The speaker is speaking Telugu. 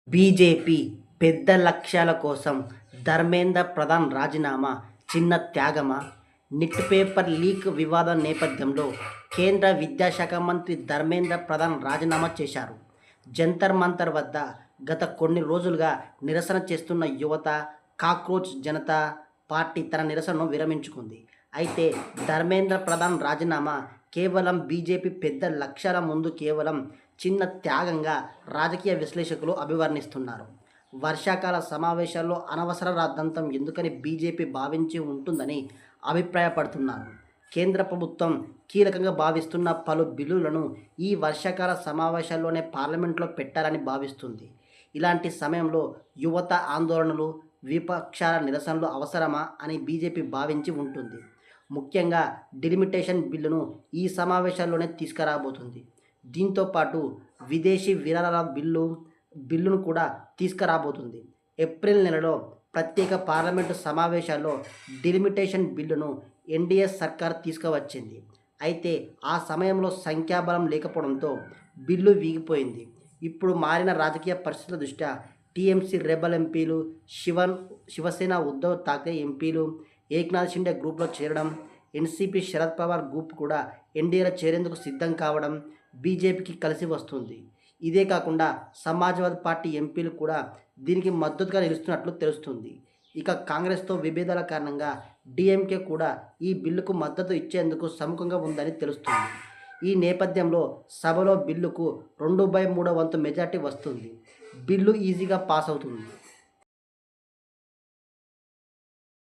బీజేపీ పెద్ద లక్ష్యాల కోసం ధర్మేంద్ర ప్రధాన్ రాజీనామా చిన్న త్యాగమా? నిట్ పేపర్ లీక్ వివాదం నేపథ్యంలో కేంద్ర విద్యాశాఖ మంత్రి ధర్మేంద్ర ప్రధాన్ రాజీనామా చేశారు. జంతర్ మంతర్ వద్ద గత కొన్ని రోజులుగా నిరసన చేస్తున్న యువత కాక్రోచ్ జనతా పార్టీ తన నిరసనను విరమించుకుంది. అయితే ధర్మేంద్ర ప్రధాన్ రాజీనామా కేవలం బీజేపీ పెద్ద లక్ష్యాల ముందు కేవలం చిన్న త్యాగంగా రాజకీయ విశ్లేషకులు అభివర్ణిస్తున్నారు. వర్షాకాల సమావేశాల్లో అనవసర రాద్ధాంతం ఎందుకని బీజేపీ భావించి ఉంటుందని అభిప్రాయపడుతున్నారు. కేంద్ర ప్రభుత్వం కీలకంగా భావిస్తున్న పలు బిల్లులను ఈ వర్షాకాల సమావేశాల్లోనే పార్లమెంట్లో పెట్టాలని భావిస్తుంది. ఇలాంటి సమయంలో యువత ఆందోళనలు, విపక్షాల నిరసనలు అవసరమా అని బీజేపీ భావించి ఉంటుంది. ముఖ్యంగా డిలిమిటేషన్ బిల్లును ఈ సమావేశాల్లోనే తీసుకురాబోతుంది. దీంతోపాటు విదేశీ విరాళాల బిల్లును కూడా తీసుకురాబోతుంది. ఏప్రిల్ నెలలో ప్రత్యేక పార్లమెంటు సమావేశాల్లో డిలిమిటేషన్ బిల్లును ఎన్డీఏ సర్కార్ తీసుకువచ్చింది. అయితే ఆ సమయంలో సంఖ్యాబలం లేకపోవడంతో బిల్లు వీగిపోయింది. ఇప్పుడు మారిన రాజకీయ పరిస్థితుల దృష్ట్యా టీఎంసీ రెబల్ ఎంపీలు, శివసేన ఉద్ధవ్ ఠాక్రే ఎంపీలు ఏక్నాథ్ షిండే గ్రూప్లో చేరడం, ఎన్సీపీ శరద్ పవార్ గ్రూప్ కూడా ఎన్డీఏలో చేరేందుకు సిద్ధం కావడం బీజేపీకి కలిసి వస్తుంది. ఇదే కాకుండా సమాజ్వాదీ పార్టీ ఎంపీలు కూడా దీనికి మద్దతుగా నిలుస్తున్నట్లు తెలుస్తుంది. ఇక కాంగ్రెస్తో విభేదాల కారణంగా డీఎంకే కూడా ఈ బిల్లుకు మద్దతు ఇచ్చేందుకు సముఖంగా ఉందని తెలుస్తుంది. ఈ నేపథ్యంలో సభలో బిల్లుకు 2/3 వంతు మెజార్టీ వస్తుంది. బిల్లు ఈజీగా పాస్ అవుతుంది.